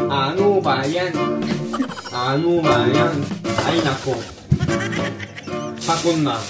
Ano ba yan? Ano ba yan? Ay nako. Pakon na.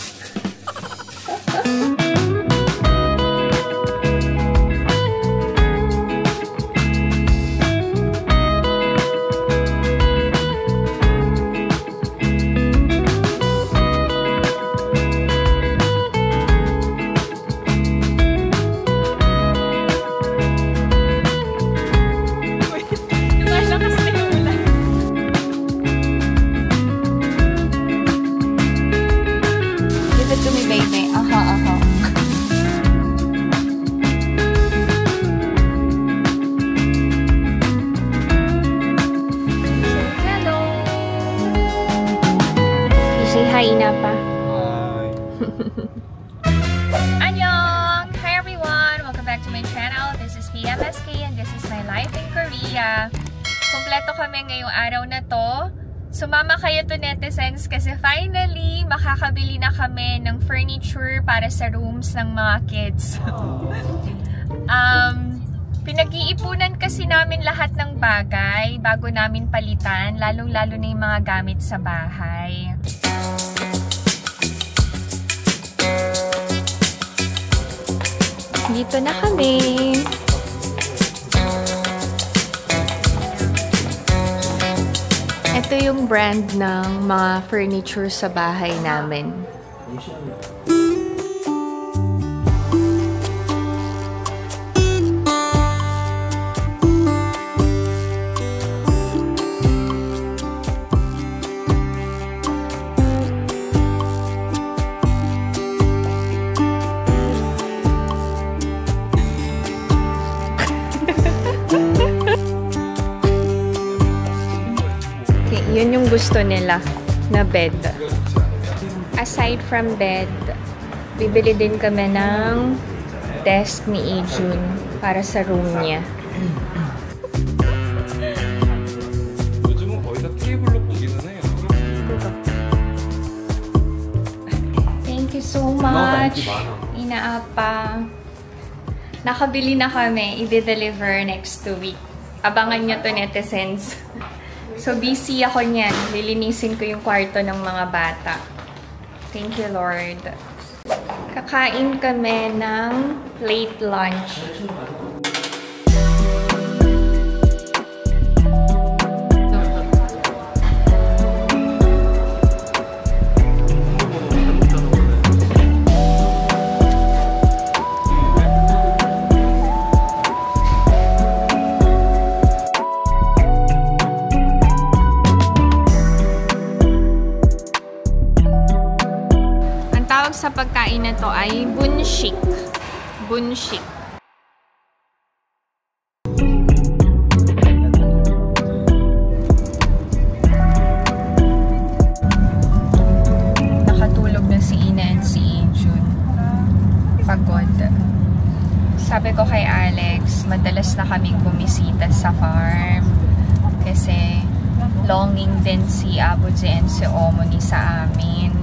Hi na pa. Hi. Annyeong! Hi everyone! Welcome back to my channel. This is PMSK and this is my life in Korea. Kompleto kami ngayong araw na to. Sumama kayo to netizens kasi finally makakabili na kami ng furniture para sa rooms ng mga kids. Pinag-iipunan kasi namin lahat ng bagay bago namin palitan, lalong-lalo na yung mga gamit sa bahay. Dito na kami. Ito yung brand ng mga furniture sa bahay namin. Yun yung gusto nila na bed. Aside from bed, bibili din kami ng desk ni Ijun para sa room niya. Thank you so much, Inaapa. Nakabili na kami. I-deliver next week. Abangan nyo to netizens. So, busy ako niyan. Lilinisin ko yung kwarto ng mga bata. Thank you, Lord. Kakain kami ng late lunch. Sa pagkain na to ay bunshik. Bunshik. Nakatulog na si Ina and si Ijun. Pagod. Sabi ko kay Alex, madalas na kaming bumisita sa farm. Kasi longing din si Abuji and si Omoni sa amin.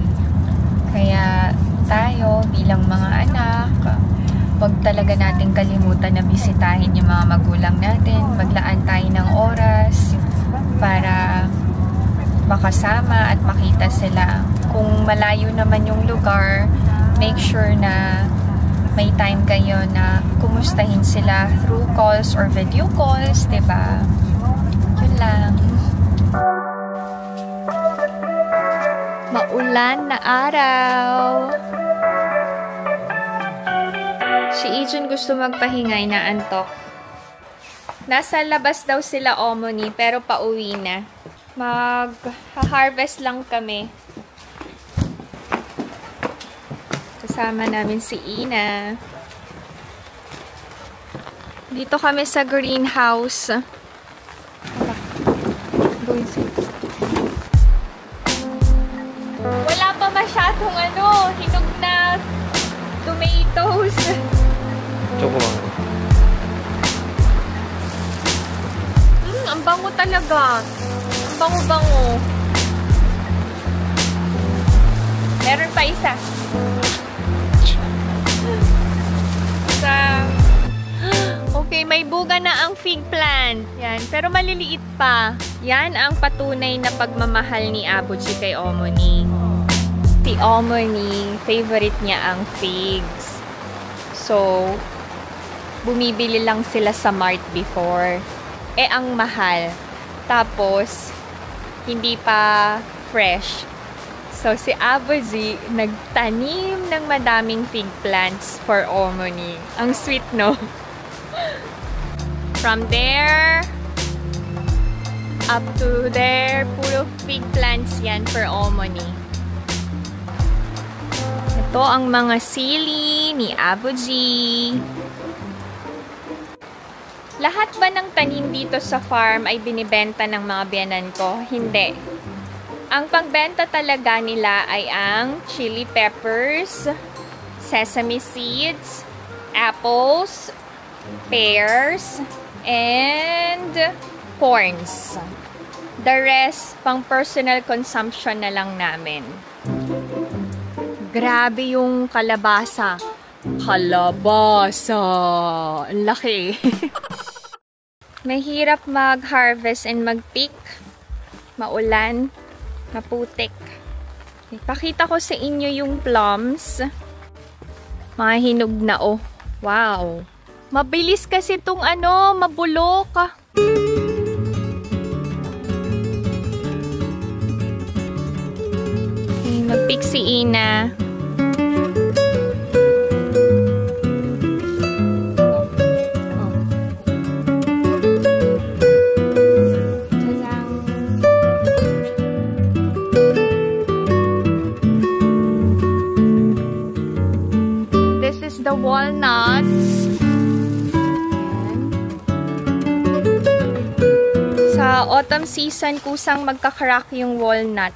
Kaya tayo bilang mga anak, wag talaga natin kalimutan na bisitahin yung mga magulang natin. Maglaan tayo ng oras para makasama at makita sila. Kung malayo naman yung lugar, make sure na may time kayo na kumustahin sila through calls or video calls, diba? Yun lang. Maulan na araw. Si Ijun gusto magpahingay na antok. Nasa labas daw sila Omoni pero pauwi na. Mag-harvest lang kami. Kasama namin si Ina. Dito kami sa greenhouse. Wala pa masyadong hinog na tomatoes. Choco ba? Ang bango talaga. Ang bango-bango. Meron pa isa. Okay, may bunga na ang fig plant. Yan, pero maliliit pa. Yan ang patunay na pagmamahal ni Abuji kay Omoni. Si Omoni, favorite niya ang figs. So, bumibili lang sila sa mart before. Eh, ang mahal. Tapos, hindi pa fresh. So, si Abuji nagtanim ng madaming fig plants for Omoni. Ang sweet, no? From there, up to there, puro fig plants yan for Omoni. Ito ang mga sili ni Abuji. Lahat ba ng tanim dito sa farm ay binibenta ng mga biyanan ko? Hindi. Ang pagbenta talaga nila ay ang chili peppers, sesame seeds, apples, pears, and corns. The rest, pang personal consumption na lang namin. Grabe yung kalabasa. Kalabasa! Ang laki. Mahirap mag-harvest and mag-pick. Maulan. Maputik. Ipakita ko sa inyo yung plums. Mga hinog na, oh. Wow. Mabilis kasi itong mabulok. Mag-pick si Ina. The walnuts. Sa autumn season, kusang magka-crack yung walnut.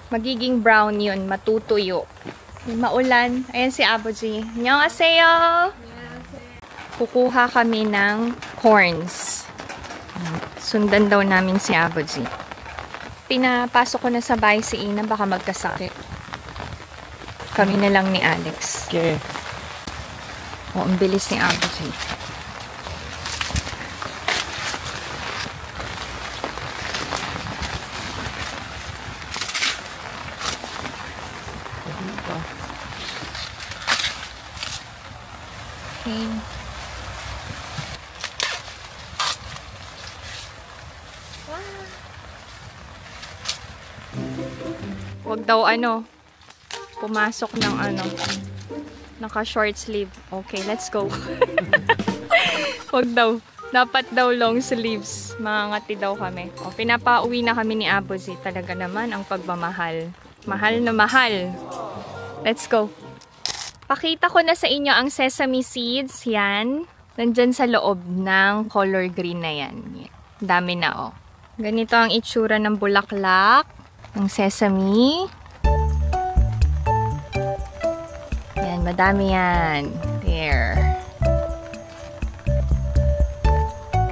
Magiging brown yun, matutuyo. Maulan. Ayan si Abuji. Annyeonghaseyo! Kukuha kami ng corns. Sundan daw namin si Abuji. Pinapasok ko na sa bahay si Ina, baka magkasakit. Kami na lang ni Alex. Okay. Oh, ang bilis ni Abuji. Okay. Huwag daw pumasok ng naka short sleeve. Okay, let's go. Huwag daw. Dapat daw long sleeves. Mangangati daw kami. O, pinapauwi na kami ni Abuji. Talaga naman ang pagmamahal. Mahal na mahal. Let's go. Pakita ko na sa inyo ang sesame seeds. Yan. Nandyan sa loob ng color green na yan. Dami na, oh. Ganito ang itsura ng bulaklak ng sesame. Yan, madami yan. There.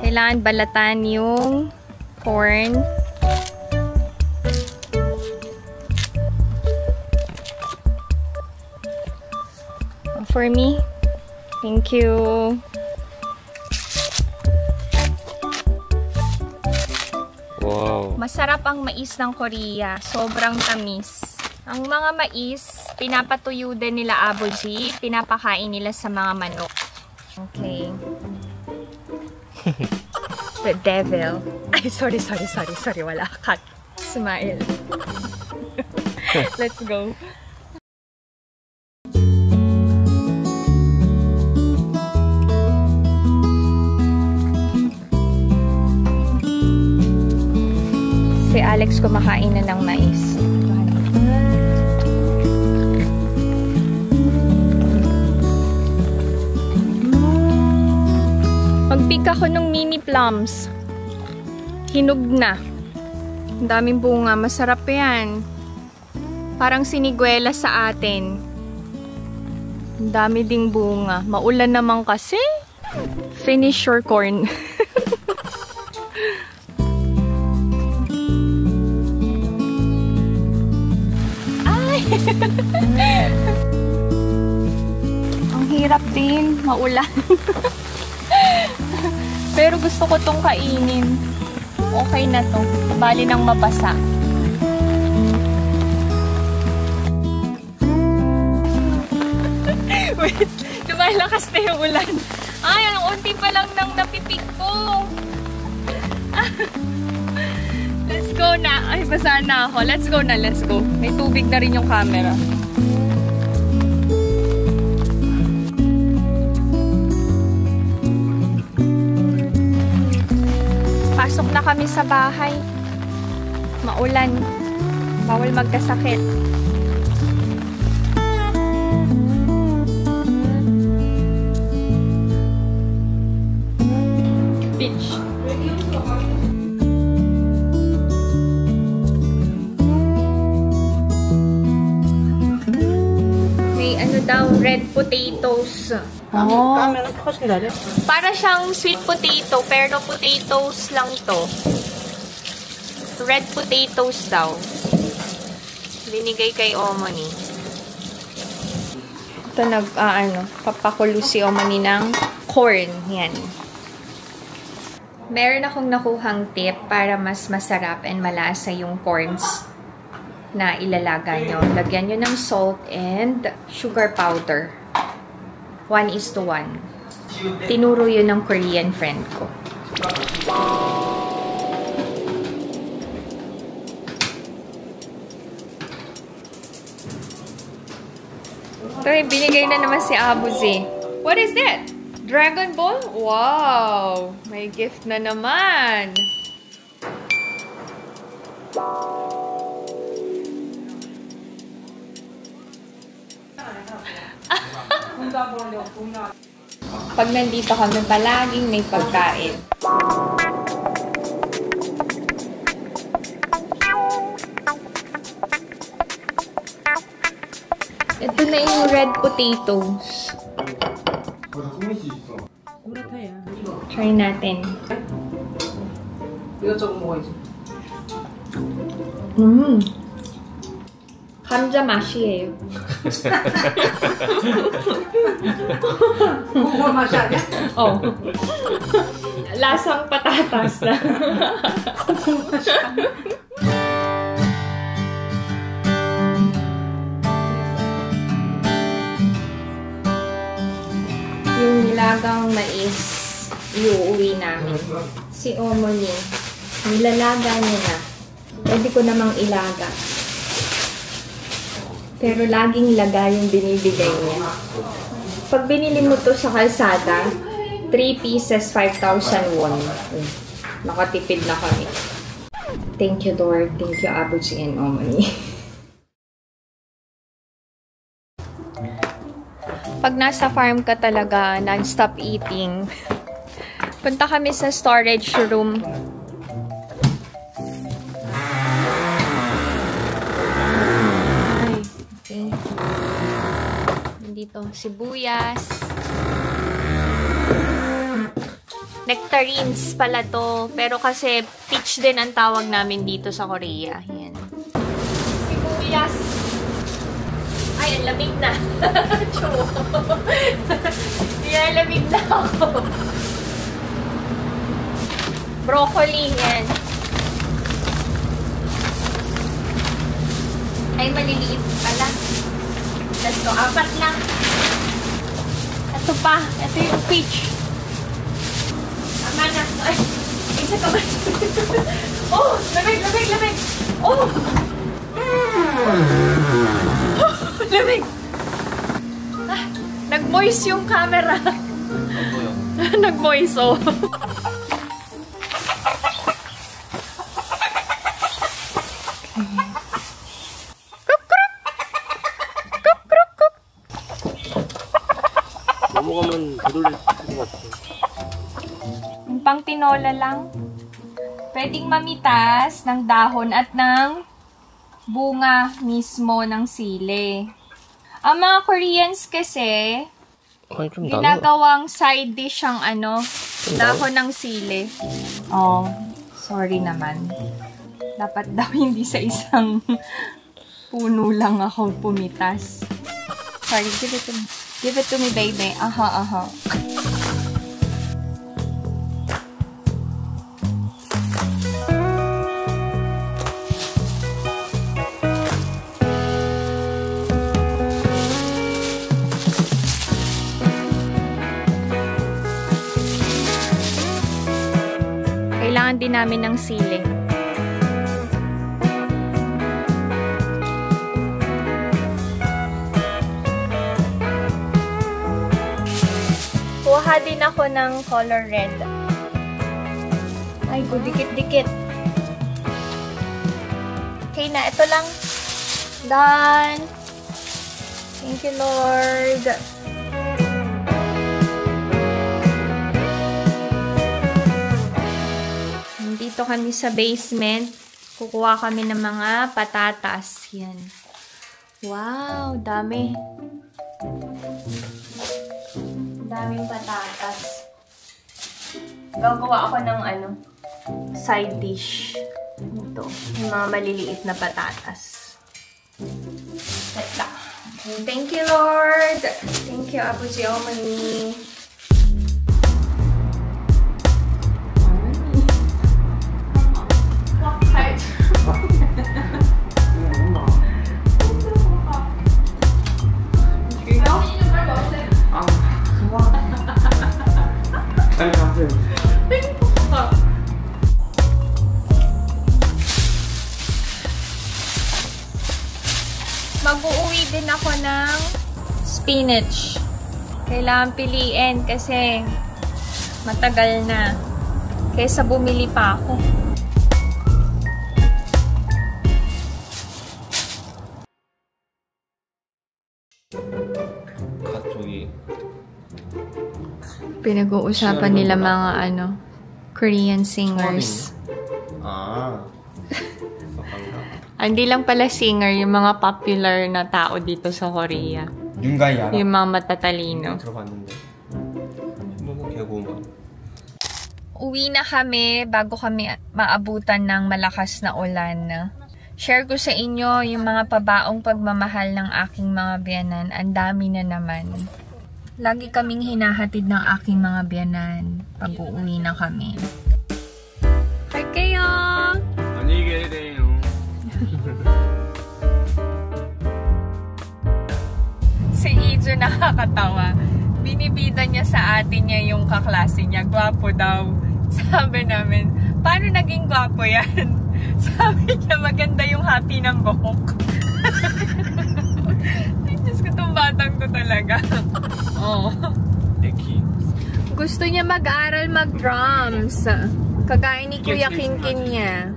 Kailangan balatan yung corn. For me. Thank you. Wow. Masarap ang mais ng Korea. Sobrang tamis. Ang mga mais, pinapatuyo din nila Abuji. Pinapakain nila sa mga manok. Okay. The devil. Ay, sorry. Wala. Cut. Smile. Let's go. Si Alex kumakain na ng mais. Mag-pick ako ng mini plums. Hinog na. Ang daming bunga. Masarap yan. Parang siniguela sa atin. Ang dami ding bunga. Maulan naman kasi. Finish your corn. Ang hirap din, maulan. Pero gusto ko tong kainin. Okay na to. Bali nang mabasa. Wait, lumalakas na yung ulan. Ay, ang unti pa lang nang napipik ko. Let's go na. Ay, basa na ako. Let's go na, let's go. May tubig na rin yung camera. Pasok na kami sa bahay. Maulan. Bawal magkasakit. Beach. May ano daw, red potatoes. Oh. Para siyang sweet potato, pero potatoes lang to. Red potatoes daw. Binigay kay Omani. Ito papakulo si Omani ng corn. Yan. Meron akong nakuhang tip para mas masarap and malasa yung corns na ilalaga nyo. Lagyan nyo ng salt and sugar powder. 1:1. Tinuro yun ng Korean friend ko. Ito, binigay na naman si Abuzi. What is that? Dragon Ball? Wow! May gift na naman. Pag nandito kami palaging may pagkain. Ito na yung red potatoes. Try natin. 감자 맛이에요. 국물 맛이 아니야? lasang patatas na. 국물 맛이 아니야? Yung nilagang mais, iuuwi namin. Si Omoni, nilalaga niya na. Pwede ko namang ilaga. Pero laging laga yung binibigay niya. Pag binili mo to sa kalsada, 3 pieces, 5,000 won. Nakatipid na kami. Thank you, Lord. Thank you, Abuji and Omoni. Pag nasa farm ka talaga, non-stop eating. Punta kami sa storage room. Okay. Nandito, sibuyas. Nectarines pala to. Pero kasi peach din ang tawag namin dito sa Korea. Yan. Sibuyas. Ay, ang lamig na. Yan, lamig na ako. Broccoli, yan. Ay, maliliit pala. Let's go. 4 lang. Ito pa. Ito yung peach. Tama na. Ay, isa ka ba? Oh, lamig, lamig, lamig. Oh! Lamig! Ah, nag-moist yung camera. Nag-moist, oh. 넘어가면 되돌릴 것 같아. Yung pang tinola lang. Pwedeng mamitas ng dahon at ng bunga mismo ng sili. Ang mga Koreans kasi, ginagawang side dish ang dahon ng sili. Oh, sorry naman. Dapat daw hindi sa isang puno lang ako pumitas. Sorry, give it to me. Give it to me, baby. Aha, aha. Kailangan din namin ng sili. Kuha din ako ng color red. Ay, dikit-dikit. Okay na, ito lang. Done. Thank you, Lord. Dito kami sa basement. Kukuha kami ng mga patatas. Yan. Wow, dami. Daming patatas. Gagawa ako ng side dish. Ito. Yung mga maliliit na patatas. Ito. Thank you, Lord. Thank you, Abuji Omani. Mag-uuwi din ako ng spinach. Kailangan piliin kasi matagal na. Kaysa bumili pa ako. Pinag-uusapan nila mga Korean singers. Hindi lang pala singer, yung mga popular na tao dito sa Korea. Yung mga matatalino. Uwi na kami bago kami maabutan ng malakas na ulan. Share ko sa inyo yung mga pabaong pagmamahal ng aking mga biyanan. Ang dami na naman. Lagi kaming hinahatid ng aking mga biyanan pag uuwi na kami. Hi kayo! Si Ijo nakakatawa. Binibida niya sa atin niya yung kaklase niya. Gwapo daw. Sabi namin, paano naging gwapo yan? Sabi niya, maganda yung hati ng buhok. Diyos ko, itong batang to talaga. Oh. Gusto niya mag-aral mag-drums. Kagaya ni Kuya Kinkin niya.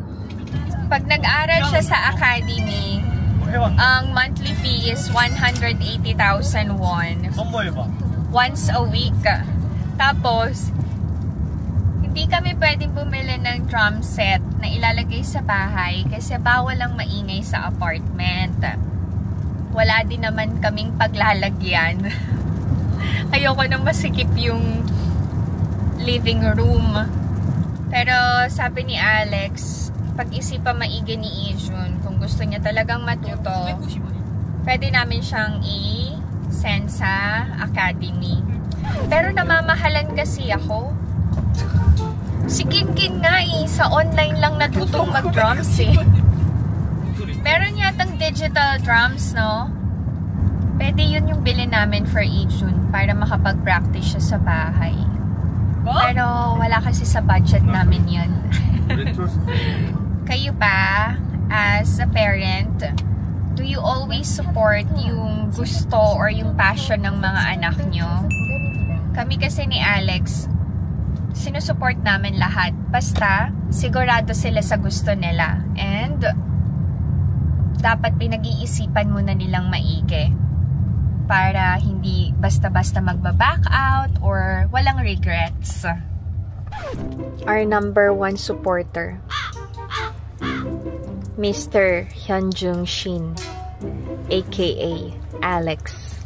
Pag nag-aral siya sa academy, ang monthly fee is 180,000 won. Once a week. Tapos, hindi kami pwedeng bumili ng drum set na ilalagay sa bahay kasi bawal ang maingay sa apartment. Wala din naman kaming paglalagyan. Ayoko nang masikip yung living room. Pero sabi ni Alex, pag-isipan maigi ni Ijun, kung gusto niya talagang matuto, pwede namin siyang i-send sa academy. Pero namamahalan kasi ako. Si Kinkin nga sa online lang natutong mag-drums Meron yatang digital drums, no? Pwede yun yung bilhin namin for Ijun para makapag-practice siya sa bahay. Pero wala kasi sa budget namin yun. Kayo ba, as a parent, do you always support yung gusto or yung passion ng mga anak nyo? Kami kasi ni Alex, sinusupport namin lahat. Basta, sigurado sila sa gusto nila. And, dapat pinag-iisipan muna nilang maigi. Para hindi basta-basta magbaback out or walang regrets. Our number 1 supporter, Mr. Hyunjung Shin, aka Alex.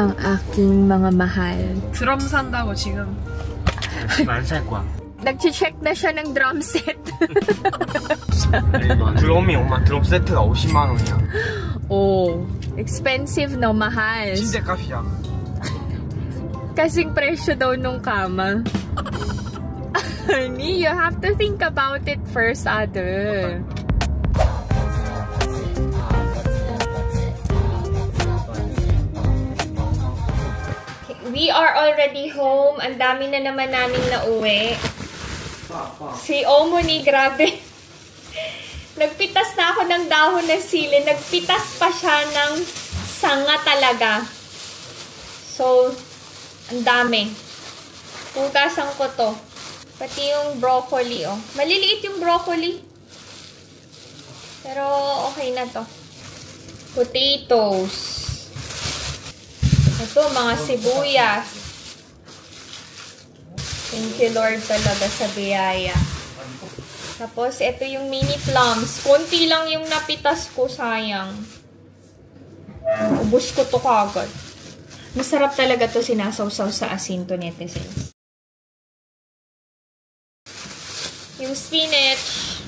Ang aking mga mahal. 드럼 산다고 지금. 안 살 거야. Nag-check na siya ng drum set. 드럼이 엄마 드럼 세트가 50만 원이야. Oh, expensive no, mahal. 침대 값이야. Kasing presyo daw nung kama. Honey, you have to think about it first, Ate. Okay. we are already home. Ang dami na naman naming nauwi. Si Omoni, grabe. Nagpitas na ako ng dahon ng sili. Nagpitas pa siya ng sanga talaga. So, ang dami. Hugasan ko to. Pati yung broccoli, oh. Maliliit yung broccoli. Pero, okay na to. Potatoes. Ito, mga sibuyas. Thank you, Lord, talaga sa biyaya. Tapos, ito yung mini plums. Konti lang yung napitas ko, sayang. Ubus ko to kagad. Masarap talaga to sinasawsaw sa asin to, netizens. Yung spinach,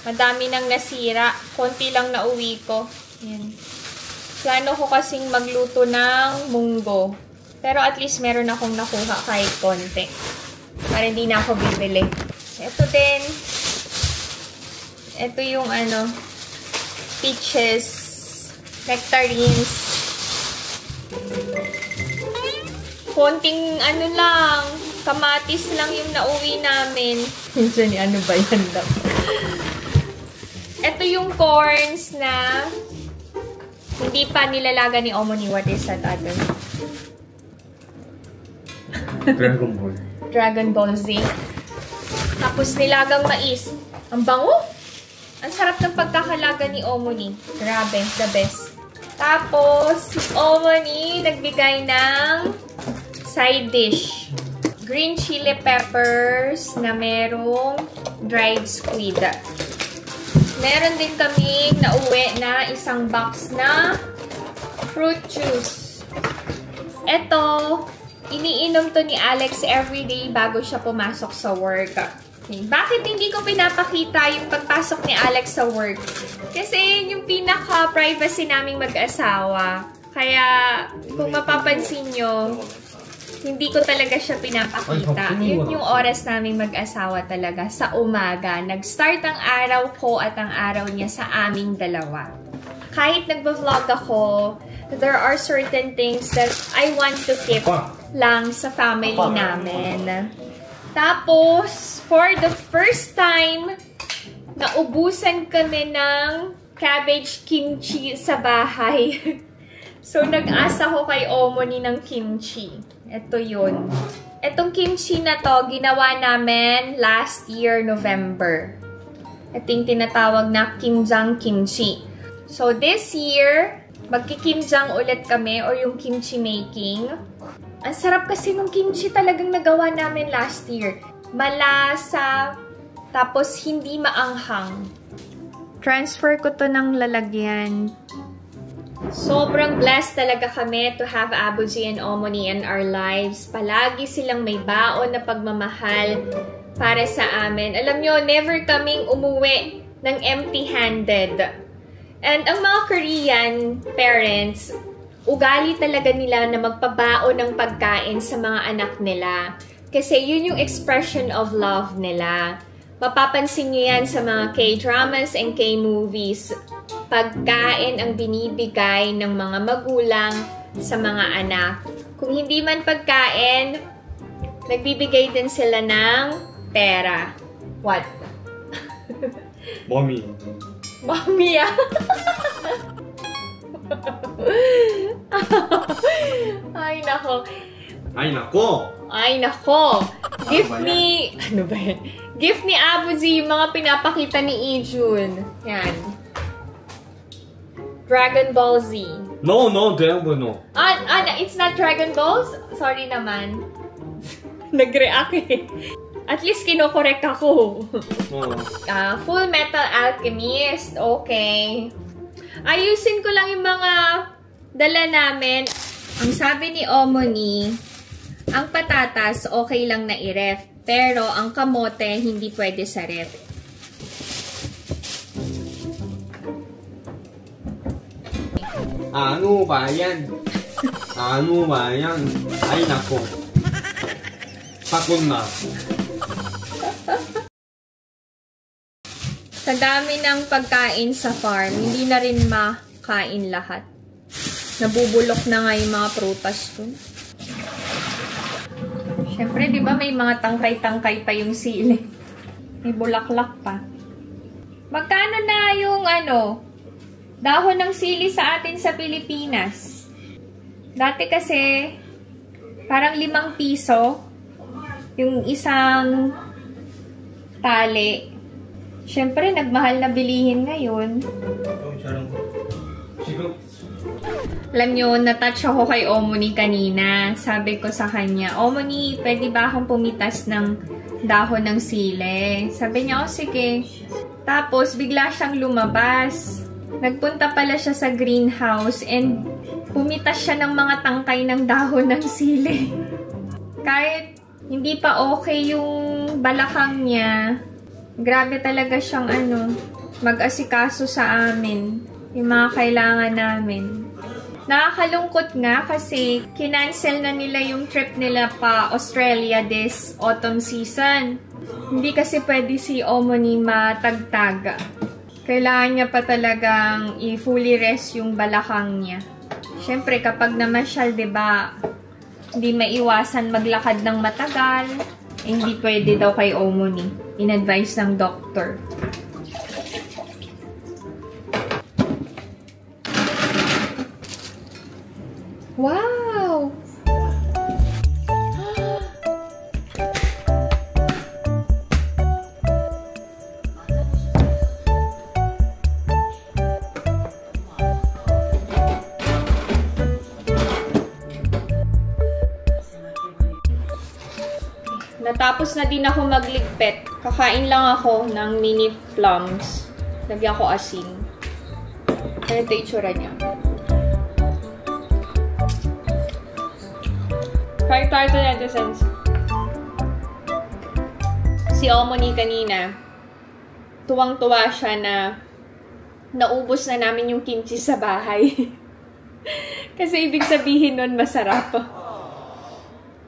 madami nang nasira. Konti lang nauwi ko. Yan. Plano ko kasing magluto ng munggo. Pero at least meron akong nakuha kahit konti. Para hindi na ako bibili. Ito din. Ito yung peaches, nectarines. Konting lang, kamatis lang yung nauwi namin. Minsan ano ba yan daw? Ito yung corns na hindi pa nilalaga ni Omoni. What is that other? Dragon Ball. Dragon Ball Z. Tapos nilagang mais. Ang bango! Ang sarap ng pagkakalaga ni Omoni. Grabe, the best. Tapos, si Omoni nagbigay ng side dish. Green chili peppers na merong dried squid. Meron din kami nauwi na isang box na fruit juice. Ito, iniinom to ni Alex everyday bago siya pumasok sa work. Okay. Bakit hindi ko pinapakita yung pagpasok ni Alex sa work? Kasi yun yung pinaka-privacy naming mag-asawa. Kaya, kung mapapansin nyo, hindi ko talaga siya pinapakita. Yun yung oras naming mag-asawa talaga sa umaga. Nag-start ang araw ko at ang araw niya sa aming dalawa. Kahit nagba-vlog ako, there are certain things that I want to keep lang sa family namin. Tapos, for the first time, naubusan kami ng cabbage kimchi sa bahay. So, nag-asa ko kay Omoni ng kimchi. Ito yun. Itong kimchi na to, ginawa namin last year, November. Ito yung tinatawag na kimjang kimchi. So, this year, magkikimjang ulit kami or yung kimchi making. Ang sarap kasi nung kimchi talagang nagawa namin last year. Malasa, tapos hindi maanghang. Transfer ko to ng lalagyan. Sobrang blessed talaga kami to have Abuji and Omoni in our lives. Palagi silang may baon na pagmamahal para sa amin. Alam nyo, never kaming umuwi ng empty-handed. And ang mga Korean parents, ugali talaga nila na magpabaon ng pagkain sa mga anak nila. Kasi yun yung expression of love nila. Mapapansin nyo yan sa mga K-dramas and K-movies. Pagkain ang binibigay ng mga magulang sa mga anak. Kung hindi man pagkain, nagbibigay din sila ng pera. What? Mommy. Mommy, ah. Ay, nako. Ay, nako! Ay, nako. Gift ni... Ano ba yan? Gift ni Abuji, yung mga pinapakita ni Ijun. Yan. Dragon Ball Z. No, Dragon Ball, no. It's not Dragon Balls? Sorry naman. Nag-react eh. At least kinokorek ako. Full Metal Alchemist. Okay. Ayusin ko lang yung mga dala namin. Ang sabi ni Omoni, ang patatas okay lang na i-ref. Pero ang kamote hindi pwede sa ref. Ano ba yan? Ano ba yan? Ay, nako. Pakon na. Sa dami ng pagkain sa farm, hindi na rin makain lahat. Nabubulok na nga yung mga prutas ko. Siyempre, di ba may mga tangkay-tangkay pa yung sili? May bulaklak pa. Magkano na yung dahon ng sili sa atin sa Pilipinas? Dati kasi, parang 5 piso yung isang tali. Siyempre, nagmahal na bilihin ngayon. Alam nyo, natouch ako kay Omoni kanina. Sabi ko sa kanya, Omoni, pwede ba akong pumitas ng dahon ng sili? Sabi niya, oh sige. Tapos, bigla siyang lumabas. Nagpunta pala siya sa greenhouse and pumitas siya ng mga tangkay ng dahon ng sili. Kahit hindi pa okay yung balakang niya, grabe talaga siyang mag-asikaso sa amin. Yung mga kailangan namin. Nakakalungkot nga kasi kinancel na nila yung trip nila pa Australia this autumn season. Hindi kasi pwede si Omoni matagtaga. Kailangan niya pa talagang i-fully rest yung balakang niya. Siyempre, kapag namasyal, diba, hindi maiwasan maglakad ng matagal. Hindi pwede daw kay Omoni. In-advise ng doctor. Wow! Natapos na din ako magligpit. Kakain lang ako ng mini plums. Lagyan ko asin. Ito itsura niya. Try to netizens. Si Omoni kanina, tuwang-tuwa siya na naubos na namin yung kimchi sa bahay. Kasi ibig sabihin nun masarap.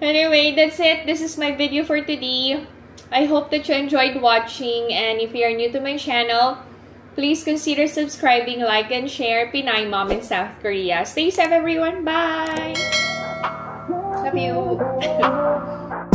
Anyway, that's it. This is my video for today. I hope that you enjoyed watching, and if you are new to my channel, please consider subscribing, like, and share. Pinay Mom in South Korea. Stay safe, everyone. Bye! Love you!